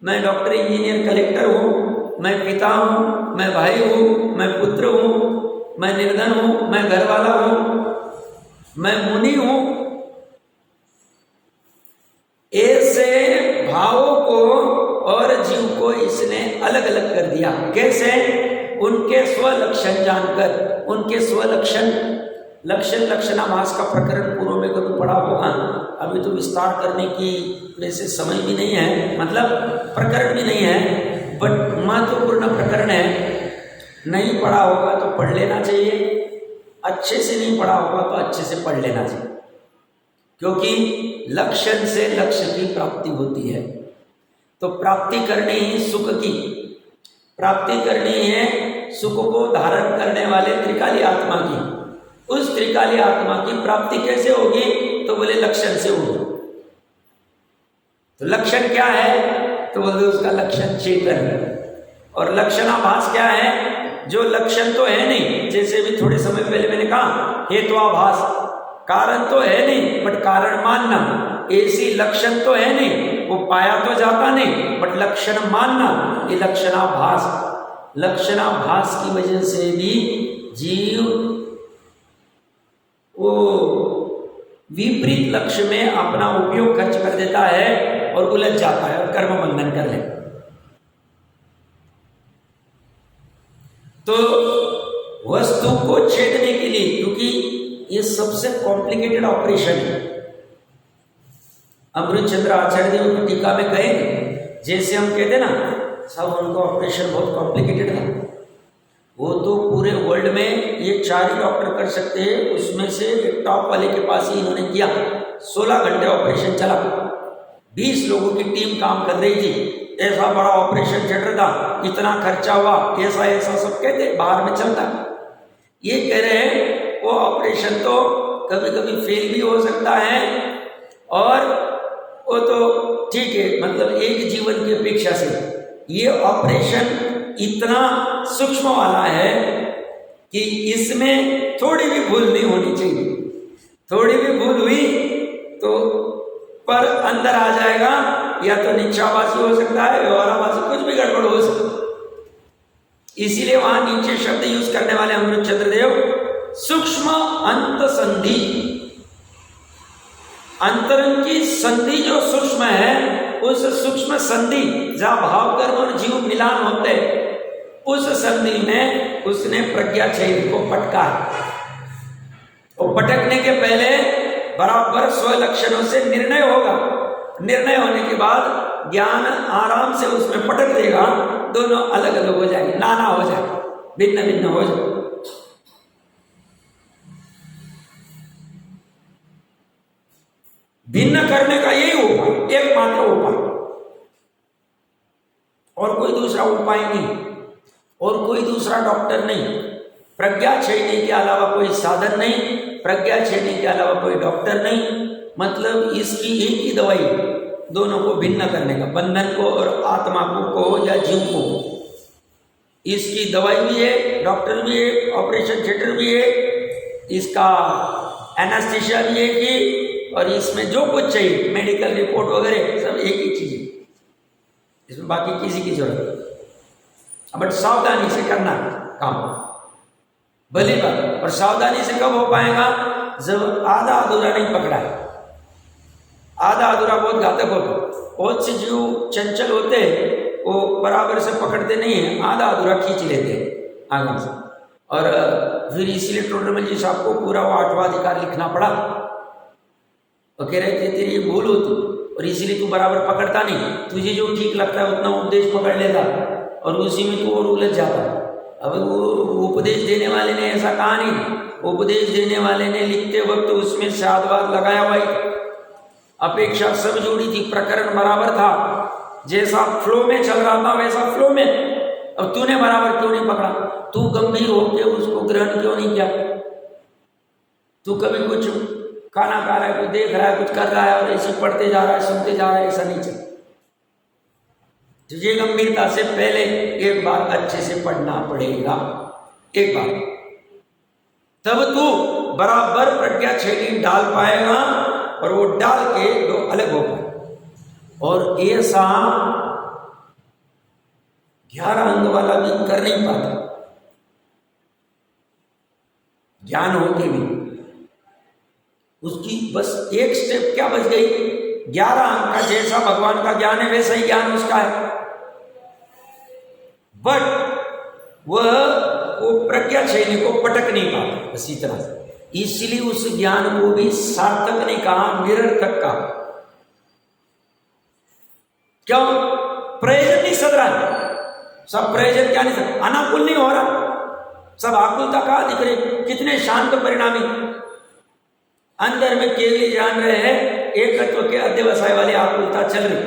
मैं डॉक्टर, इंजीनियर, कलेक्टर हूं, मैं पिता हूं, मैं भाई हूं, मैं पुत्र हूं, मैं निर्धन हूं, मैं घरवाला हूं, मैं मुनि हूं। ऐसे भावों को और जीव को इसने अलग अलग कर दिया। कैसे? उनके स्वलक्षण जानकर, उनके स्वलक्षण, लक्षण लक्षणाभास का प्रकरण पूर्व में कभी पढ़ा होगा, अभी तो विस्तार करने की वैसे समय भी नहीं है, मतलब प्रकरण भी नहीं है, बट महत्वपूर्ण प्रकरण है। नहीं पढ़ा होगा तो पढ़ लेना चाहिए, अच्छे से नहीं पढ़ा होगा तो अच्छे से पढ़ लेना चाहिए, क्योंकि लक्षण से लक्ष्य की प्राप्ति होती है। तो प्राप्ति करनी ही सुख की, प्राप्ति करनी है सुख को धारण करने वाले त्रिकाली आत्मा की। उस त्रिकाली आत्मा की प्राप्ति कैसे होगी? तो बोले लक्षण से होगी। तो लक्षण क्या है? तो बोले उसका लक्षण चेतन। और लक्षणाभास क्या है? जो लक्षण तो है नहीं, जैसे भी थोड़े समय पहले मैंने कहा हेत्वाभास, कारण तो है नहीं बट कारण मानना, ऐसी लक्षण तो है नहीं, वो पाया तो जाता नहीं बट लक्षण मानना, ये लक्षणाभास। लक्षणाभास की वजह से भी जीव वो विपरीत लक्ष्य में अपना उपयोग खर्च कर देता है और उलझ जाता है और कर्म बंधन कर ले। तो वस्तु को छेदने के लिए, क्योंकि ये सबसे कॉम्प्लिकेटेड ऑपरेशन है, अमृतचंद्र आचार्य देव की टीका में कहे, जैसे हम कहते ना सब उनका ऑपरेशन बहुत कॉम्प्लिकेटेड था, वो तो पूरे वर्ल्ड में ये 4 ही डॉक्टर कर सकते हैं, उसमें से एक टॉप वाले के पास ही इन्होंने किया। 16 घंटे ऑपरेशन चला, 20 लोगों की टीम काम कर रही थी, ऐसा बड़ा ऑपरेशन चल रहा था, इतना खर्चा हुआ, ऐसा ऐसा सब कहते बाहर में चलता। ये कह रहे हैं वो ऑपरेशन तो कभी कभी फेल भी हो सकता है, और वो तो ठीक है, मतलब एक जीवन की अपेक्षा से ये ऑपरेशन इतना सूक्ष्म वाला है कि इसमें थोड़ी भी भूल नहीं होनी चाहिए। थोड़ी भी भूल हुई तो पर अंदर आ जाएगा, या तो निश्चावासी हो सकता है, व्यवहारावासी, कुछ भी गड़बड़ हो सकता है। इसीलिए वहां नीचे शब्द यूज करने वाले अमृतचंद्र देव सूक्ष्म अंत संधि, अंतरंग की संधि जो सूक्ष्म है, उस सूक्ष्म संधि जहां भाव कर्म और जीव मिलान होते, उस संधि में उसने प्रज्ञा छेद को पटका। और पटकने के पहले बराबर स्वलक्षणों से निर्णय होगा, निर्णय होने के बाद ज्ञान आराम से उसमें पटक देगा, दोनों अलग अलग हो जाएंगे, नाना हो जाए, भिन्न भिन्न हो जाए। भिन्न करने का यही उपाय, एकमात्र उपाय, और कोई दूसरा उपाय नहीं, और कोई दूसरा डॉक्टर नहीं, प्रज्ञा छीनने के अलावा कोई साधन नहीं, प्रज्ञा छीनने के अलावा कोई डॉक्टर नहीं। मतलब इसकी एक ही दवाई, दोनों को भिन्न करने का, बंधन को और आत्मा को या जीव को। इसकी दवाई भी है, डॉक्टर भी है, ऑपरेशन थिएटर भी है, इसका एनास्थीसिया भी है कि, और इसमें जो कुछ चाहिए मेडिकल रिपोर्ट वगैरह सब एक ही चीज है, इसमें बाकी किसी की जरूरत नहीं। बट सावधानी से करना काम, भली बात। और सावधानी से कब हो पाएगा? जब आधा अधूरा नहीं पकड़ा है। आधा अधूरा बहुत घातक होता है। बहुत से जीव चंचल होते हैं, वो बराबर से पकड़ते नहीं है, आधा अधूरा खींच लेते हैं आगे से। और फिर इसलिए टोटल जी साहब को पूरा वो 8वां अधिकार लिखना पड़ा। वो कह रहे थे तेरी ये भूल होती और इसीलिए तू बराबर पकड़ता नहीं, तुझे जो ठीक लगता है उतना उपदेश पकड़ लेता और उसी में तू और उलझ जाता। अब वो उपदेश देने वाले ने ऐसा कहा नहीं, उपदेश देने वाले ने लिखते वक्त उसमें साधवाद लगाया हुआ ही, अपेक्षा सब जोड़ी थी, प्रकरण बराबर था, जैसा फ्लो में चल रहा था वैसा फ्लो में। अब तूने बराबर क्यों नहीं पकड़ा? तू गंभीर होकर उसको ग्रहण क्यों नहीं किया? तू कभी कुछ खाना खा रहा है, कुछ देख रहा है, कुछ कर रहा है और ऐसे पढ़ते जा रहा है, सुनते जा रहा है, ऐसा नहीं चल। तुझे गंभीरता से पहले एक बार अच्छे से पढ़ना पड़ेगा, एक बार, तब तू बराबर प्रज्ञा छेड़ी डाल पाएगा और वो डाल के दो अलग हो पाए। और ऐसा 11 अंग वाला भी कर नहीं पाता, ज्ञान होके भी उसकी बस एक स्टेप क्या बच गई, 11 अंग का जैसा भगवान का ज्ञान है वैसा ही ज्ञान उसका है, बट वह वो प्रज्ञा छेने को पटक नहीं पाता, बस इतना से। इसलिए उस ज्ञान को भी सार्थक नहीं कहा, निरर्थक कहा। क्यों? प्रयोजन नहीं सद रहा, सब प्रयोजन क्या नहीं सद, अनाकुल नहीं हो रहा, सब आकुलता कहा दिख रही। कितने शांत परिणामी अंदर में केवल जान रहे हैं, एकत्व के अध्यवसाय वाली आकुलता चल रही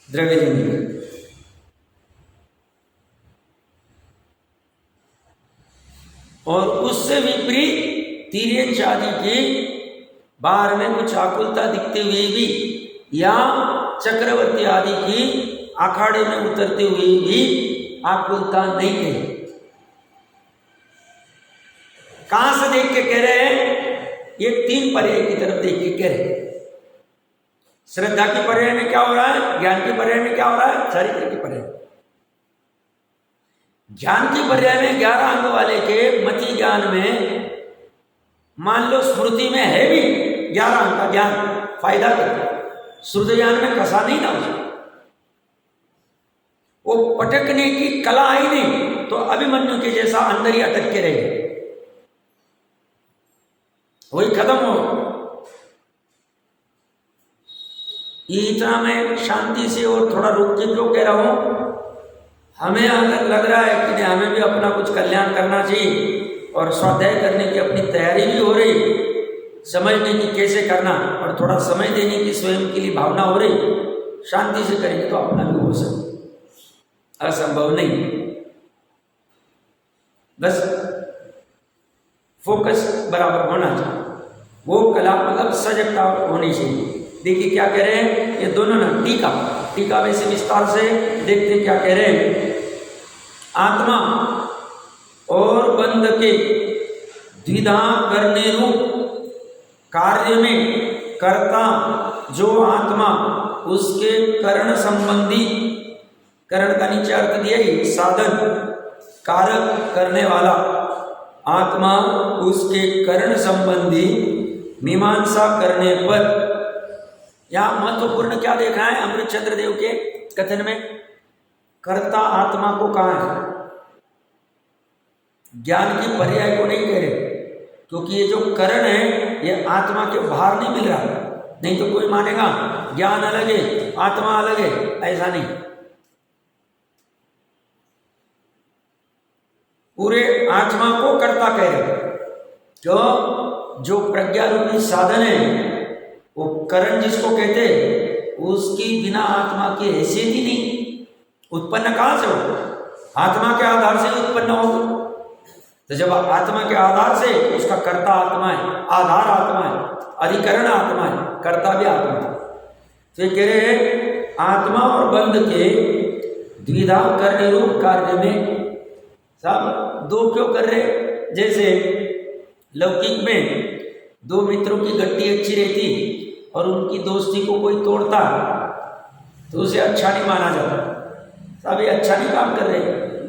द्रव्यलिंग में। और उससे विपरीत तिर्यंश आदि की बाहर में कुछ आकुलता दिखते हुए भी, या चक्रवर्ती आदि की अखाड़े में उतरते हुए भी आकुलता नहीं कही। कहां से देख के कह रहे हैं? ये 3 पर्याय की तरफ देख के कह रहे हैं। श्रद्धा की पर्याय में क्या हो रहा है, ज्ञान की पर्याय में क्या हो रहा है, चारित्र की पर्याय। ज्ञान की पर्याय में 11 अंग वाले के मति ज्ञान में मान लो स्मृति में है भी 11 अंग का ज्ञान, फायदा करता, श्रुति ज्ञान में कसा नहीं ना उसको, वो पटकने की कला आई नहीं, तो अभिमन्यु के जैसा अंदर ही अटक के रहेगा, वही खत्म हो। इतना मैं शांति से और थोड़ा रुक के क्यों कह रहा हूं, हमें अगर लग रहा है कि नहीं हमें भी अपना कुछ कल्याण करना चाहिए और स्वाध्याय करने की अपनी तैयारी भी हो रही, समझने की कैसे करना और थोड़ा समय देने की स्वयं के लिए भावना हो रही, शांति से करेंगे तो अपना भी हो सकता, असंभव नहीं। बस फोकस बराबर होना चाहिए, वो कला मतलब सजगता होनी चाहिए। देखिए क्या कह रहे हैं ये दोनों ना, टीका में से विस्तार से देखते क्या कह रहे हैं। आत्मा और बंध के द्विधा करने रूप कार्य में कर्ता जो आत्मा, उसके करण संबंधी, करण का नीचे अर्थ दिया ही साधन, कारक करने वाला आत्मा, उसके करण संबंधी मीमांसा करने पर। यहां महत्वपूर्ण क्या देखना है अमृतचंद्र देव के कथन में, कर्ता आत्मा को कहा है, ज्ञान की पर्याय को नहीं कह रहे, क्योंकि ये जो करण है ये आत्मा के बाहर नहीं मिल रहा, नहीं तो कोई मानेगा ज्ञान अलग है आत्मा अलग है, ऐसा नहीं। पूरे आत्मा को कर्ता कह रहे, क्यों? जो प्रज्ञा रूपी साधन है वो करण जिसको कहते हैं, उसकी बिना आत्मा की हैसियत ही नहीं, उत्पन्न कहां से हो? आत्मा के आधार से उत्पन्न हो। तो जब आत्मा के आधार से, उसका कर्ता आत्मा है, आधार आत्मा है, अधिकरण आत्मा है, कर्ता भी आत्मा है। तो ये कह रहे हैं आत्मा और बंध के द्विधा करने रूप कार्य में सब दो क्यों कर रहे? जैसे लौकिक में दो मित्रों की गट्टी अच्छी रहती और उनकी दोस्ती को कोई तोड़ता तो उसे अच्छा नहीं माना जाता, सब ये अच्छा नहीं काम कर रहे,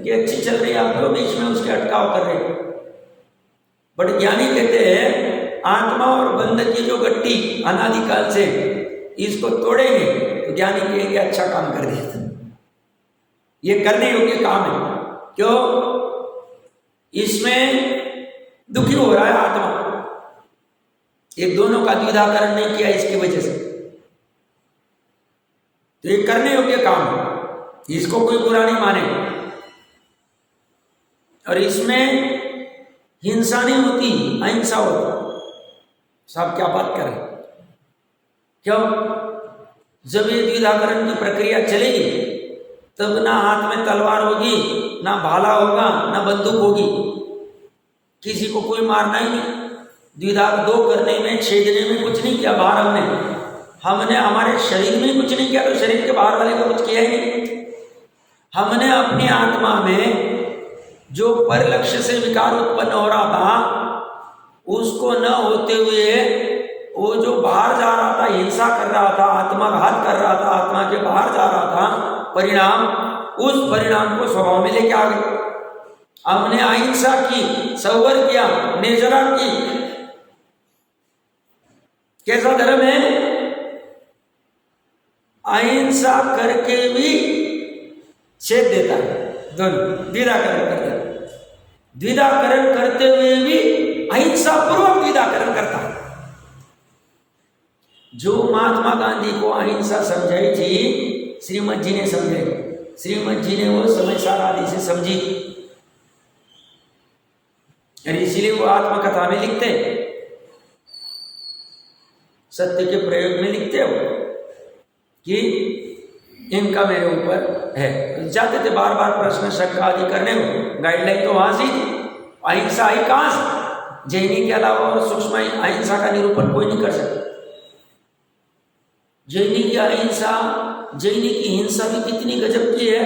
ये अच्छी चल रही है, आप क्यों बीच में उसके अटकाव कर रहे? बट ज्ञानी कहते हैं आत्मा और बंध की जो गट्टी अनादिकाल से, इसको तोड़ेंगे तो ज्ञानी कहेंगे अच्छा काम कर दिया, ये करने योग्य काम है। क्यों? इसमें दुखी हो रहा है आत्मा, ये दोनों का द्विधाकरण नहीं किया इसकी वजह से, तो ये करने योग्य काम है, इसको कोई बुरा नहीं माने। और इसमें हिंसा नहीं होती, अहिंसा होती। सब क्या बात करें? क्यों? जब ये द्विधाकरण की प्रक्रिया चलेगी तब ना हाथ में तलवार होगी, ना भाला होगा, ना बंदूक होगी, किसी को कोई मारना ही नहीं। द्विधा दो करने में, छेदने में कुछ नहीं किया बाहर हमने हमारे शरीर में कुछ नहीं किया तो शरीर के बाहर वाले को कुछ किया ही नहीं। हमने अपनी आत्मा में जो पर लक्ष्य से विकार उत्पन्न हो रहा था उसको न होते हुए वो जो बाहर जा रहा था, हिंसा कर रहा था, आत्माघात कर रहा था, आत्मा के बाहर जा रहा था, परिणाम, उस परिणाम को स्वभाव में लेके आ गए। हमने अहिंसा की, संवर किया, निर्जरा की। कैसा धर्म है? अहिंसा करके भी छेद देता है, दोनों द्विधाकरण करता है, द्विधाकरण करते हुए भी अहिंसा पूर्वक द्विधाकरण करता है। जो महात्मा गांधी को अहिंसा समझाई थी, श्रीमद जी ने समझाई, श्रीमद जी ने वो समय सार आदि से समझी, और इसीलिए वो आत्मकथा में लिखते, सत्य के प्रयोग में लिखते हो कि इनका मेरे ऊपर है। जाते थे बार बार प्रश्न शंका आदि करने को, गाइडलाइन तो वहां से अहिंसा आई कहां से? जैनी के अलावा और सूक्ष्म अहिंसा का निरूपण कोई नहीं कर सकता। जैनी की अहिंसा, जैनी की हिंसा भी कितनी गजब की है।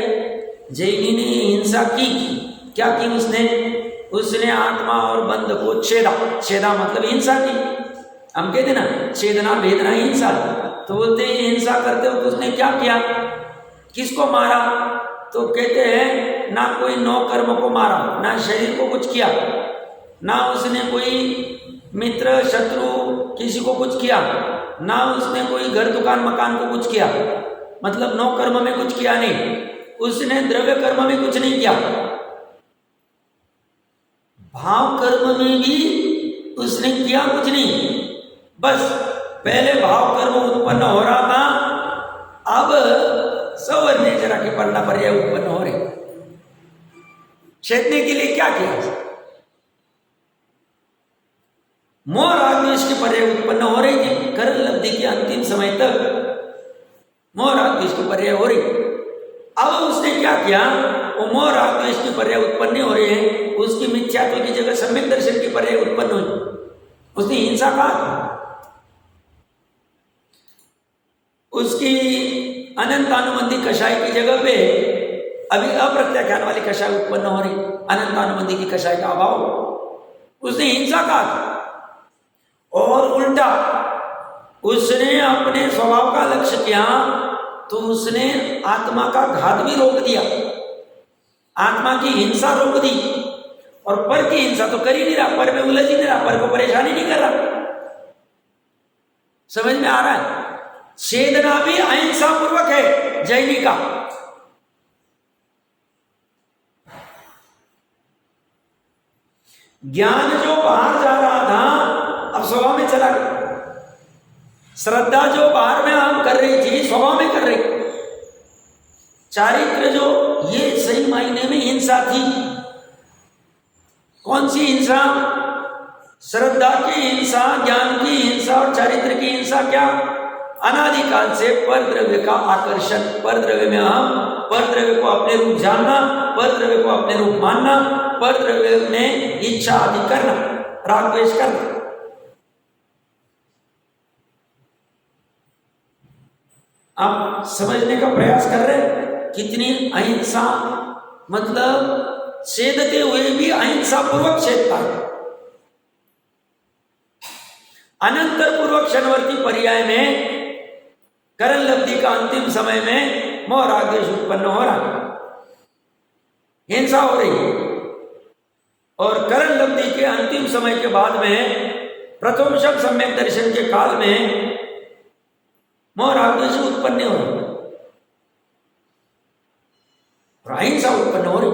जैनी ने हिंसा की, क्या की उसने आत्मा और बंध को छेदा, छेदा मतलब हिंसा की। हम कहते ना छेदना भेदना हिंसा, तो बोलते हैं हिंसा करते हो तो उसने क्या किया, किसको मारा? तो कहते हैं ना कोई नौ कर्म को मारा, ना शरीर को कुछ किया, ना उसने कोई मित्र शत्रु किसी को कुछ किया, ना उसने कोई घर दुकान मकान को कुछ किया, मतलब नौ कर्म में कुछ किया नहीं, उसने द्रव्य कर्म में कुछ नहीं किया, भाव कर्म में भी उसने किया कुछ नहीं। बस पहले भाव कर्म उत्पन्न हो रहा था, अब सवर निर्जरा की पढ़ना पर्याय उत्पन्न हो रही। छेदने के लिए क्या किया? मोह राग द्वेष की पर्याय उत्पन्न हो रही थी। करण लब्धि के अंतिम समय तक मोह राग द्वेष की पर्याय हो रही। अब उसने क्या किया? वो मोह राग द्वेष की पर्याय उत्पन्न नहीं हो रही है, उसकी मिथ्यात्व की जगह सम्यक दर्शन की पर्याय उत्पन्न हुई। उसने हिंसा कहा, उसकी अनंतानुबंधी कषाय की जगह पे अभी अप्रत्याख्यान वाली कषाय उत्पन्न हो रही, अनंतानुबंधी की कषाय का अभाव, उसने हिंसा कहा। और उल्टा उसने अपने स्वभाव का लक्ष्य किया तो उसने आत्मा का घात भी रोक दिया, आत्मा की हिंसा रोक दी। और पर की हिंसा तो कर ही नहीं रहा, पर में उलझ ही नहीं रहा, पर को परेशानी नहीं कर रहा। समझ में आ रहा है? छेदना भी अहिंसा पूर्वक है जैनी का। ज्ञान जो बाहर जा रहा था अब स्वभाव में चला गया। श्रद्धा जो बाहर में हम कर रही थी स्वभाव में कर रही। चारित्र जो ये सही मायने में हिंसा थी। कौन सी हिंसा? श्रद्धा की हिंसा, ज्ञान की हिंसा और चारित्र की हिंसा। क्या अनादिकाल से पर द्रव्य का आकर्षण, पर द्रव्य में हम, पर द्रव्य को अपने रूप जानना, पर द्रव्य को अपने रूप मानना, पर द्रव्य में इच्छा आदि करना, राग द्वेष करना। आप समझने का प्रयास कर रहे हैं कितनी अहिंसा, मतलब छेदते हुए भी अहिंसा पूर्वक छेदता है। अनंतर पूर्वक क्षणवर्ती पर्याय में करण लब्धि का अंतिम समय में मोह राग द्वेष उत्पन्न हो रहा है, हिंसा हो रही है। और करण लब्धि के अंतिम समय के बाद में प्रथम शब्द सम्यक दर्शन के काल में मोह राग द्वेष उत्पन्न हो रही, अहिंसा उत्पन्न हो रही,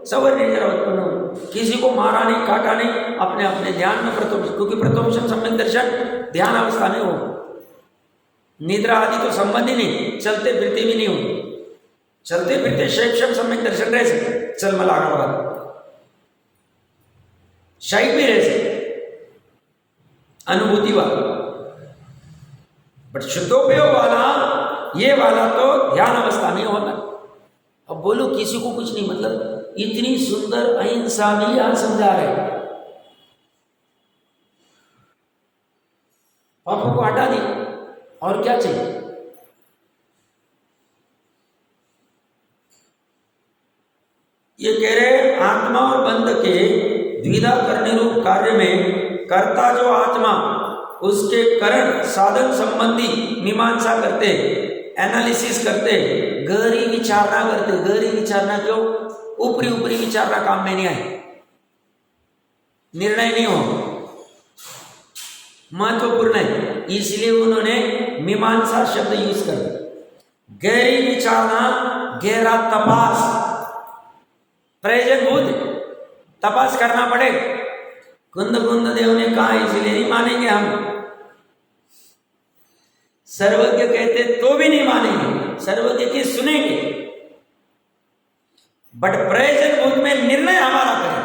सवर निर्जरा उत्पन्न हो रही। किसी को मारा नहीं, काटा नहीं, अपने अपने ध्यान में प्रथम, क्योंकि प्रथम शब्द सम्यक दर्शन ध्यान अवस्था में हो, निद्रा आदि तो संबंध ही नहीं, चलते फिरते भी नहीं हो। चलते फिरते शेषम सम्यक दर्शन रह सकते, चल मलागण वाला शाही भी रह सकते, अनुभूति वाला, बट शुद्धोपयोग वाला, ये वाला तो ध्यान अवस्था में होता। अब बोलो किसी को कुछ नहीं, मतलब इतनी सुंदर अहिंसा भी यहां समझा रहे, पापों को हटा दी, और क्या चाहिए? ये कह रहे आत्मा और बंध के द्विधा करने रूप कार्य में कर्ता जो आत्मा, उसके करण साधन संबंधी मीमांसा करते, एनालिसिस करते, गहरी विचारना करते। गहरी विचारना क्यों? ऊपरी ऊपरी विचारना काम में नहीं आए, निर्णय नहीं हो, महत्वपूर्ण है, इसलिए उन्होंने मीमांसा शब्द यूज कर दिया। गहरी विचारना, गहरा तपास, प्रयोजन बुद्ध तपास करना पड़े। कुंद कुंद देव ने कहा, इसलिए नहीं मानेंगे हम। सर्वज्ञ कहते तो भी नहीं मानेंगे, सर्वज्ञ की सुनेंगे, बट प्रयोजन बुद्ध में निर्णय हमारा करें,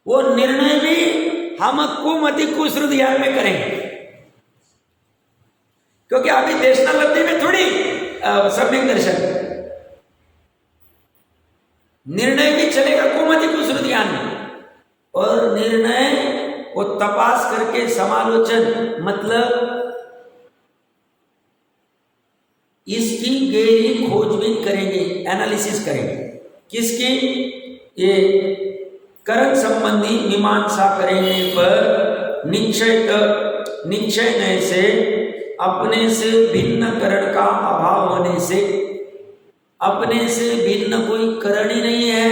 वो निर्णय भी हम कुमति कुश्रुत ज्ञान में करेंगे। क्योंकि अभी देशना लब्धि में थोड़ी सम्यक दर्शन, निर्णय भी चलेगा कुमति कुश्रुत ज्ञान में, और निर्णय को तपास करके समालोचन, मतलब इसकी गहरी खोजबीन करेंगे, एनालिसिस करेंगे। किसकी? ये करण संबंधी मीमांसा करने पर निश्चय से अपने से भिन्न करण का अभाव होने से, अपने से भिन्न कोई करण ही नहीं है,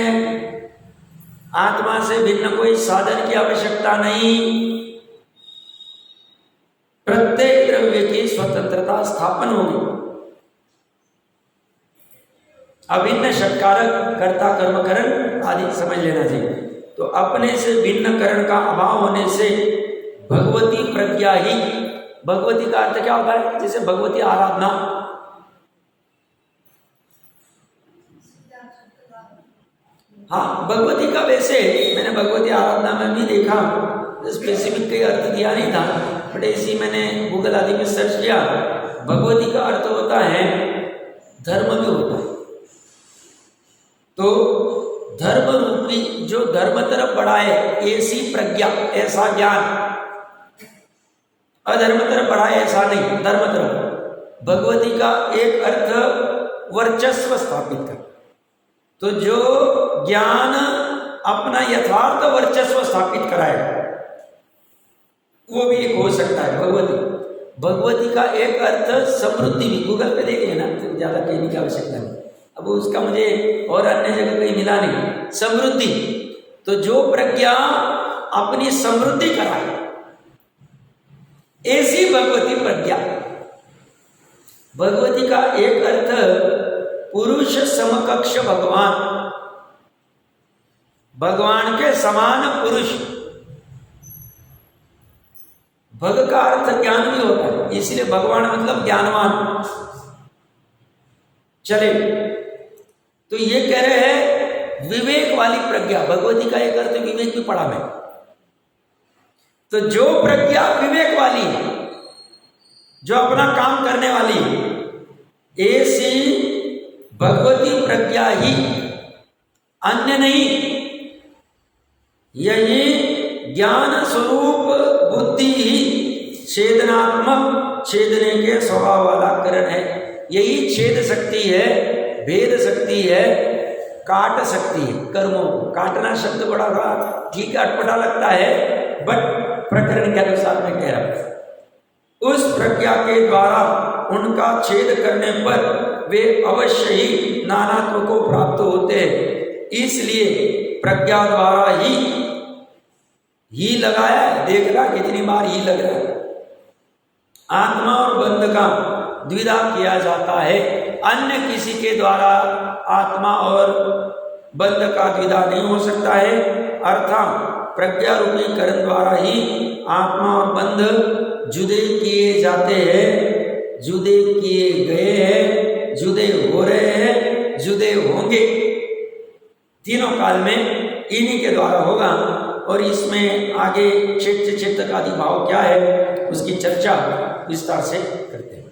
आत्मा से भिन्न कोई साधन की आवश्यकता नहीं, प्रत्येक द्रव्य की स्वतंत्रता स्थापन होगी। अभिन्न षटकारक, कर्ता कर्म करण आदि समझ लेना चाहिए। तो अपने से भिन्न करण का अभाव होने से भगवती प्रज्ञा ही, भगवती का अर्थ क्या होता है? जैसे भगवती आराधना, हाँ भगवती का, वैसे मैंने भगवती आराधना में भी देखा, स्पेसिफिक कोई अर्थ दिया नहीं था, बट ऐसी मैंने गूगल आदि में सर्च किया। भगवती का अर्थ होता है धर्म भी होता है। तो धर्म रूपी जो धर्म तरफ बढ़ाए, ऐसी प्रज्ञा, ऐसा ज्ञान, अधर्म तरफ बढ़ाए ऐसा नहीं, धर्म तरफ। भगवती का एक अर्थ वर्चस्व स्थापित कर, तो जो ज्ञान अपना यथार्थ वर्चस्व स्थापित कराए, वो भी एक हो सकता है भगवती। भगवती का एक अर्थ समृद्धि भी, गूगल पे देख लेना, तो ज्यादा कहने की आवश्यकता नहीं, अब उसका मुझे और अन्य जगह कहीं मिला नहीं। समृद्धि, तो जो प्रज्ञा अपनी समृद्धि कराए, ऐसी भगवती प्रज्ञा। भगवती का एक अर्थ पुरुष समकक्ष भगवान, भगवान के समान पुरुष। भग का अर्थ ज्ञान भी होता है, इसलिए भगवान मतलब ज्ञानवान। चले, तो ये कह रहे हैं विवेक वाली प्रज्ञा। भगवती का एक अर्थ विवेक भी पढ़ा मैं। तो जो प्रज्ञा विवेक वाली है, जो अपना काम करने वाली ऐसी भगवती प्रज्ञा ही, अन्य नहीं। यही ज्ञान स्वरूप बुद्धि ही छेदनात्मक, छेदने के स्वभाव वाला करण है। यही छेद शक्ति है, भेद शक्ति है, काट सकती है कर्मों को। काटना शब्द बड़ा ठीक अटपटा लगता है, बट प्रकरण के अनुसार मैं कह रहा हूं, उस प्रज्ञा के द्वारा उनका छेद करने पर वे अवश्य ही नानात्व को प्राप्त होते हैं। इसलिए प्रज्ञा द्वारा ही लगाया है। देख रहा कितनी बार ही लग रहा है। आत्मा और बंध का द्विधा किया जाता है, अन्य किसी के द्वारा आत्मा और बंध का द्विधा नहीं हो सकता है। अर्थात प्रज्ञा रूपी करण द्वारा ही आत्मा और बंध जुदे किए जाते हैं, जुदे किए गए हैं, जुदे हो रहे हैं, जुदे होंगे। तीनों काल में इन्हीं के द्वारा होगा। और इसमें आगे चित्त का भाव क्या है उसकी चर्चा विस्तार से करते हैं।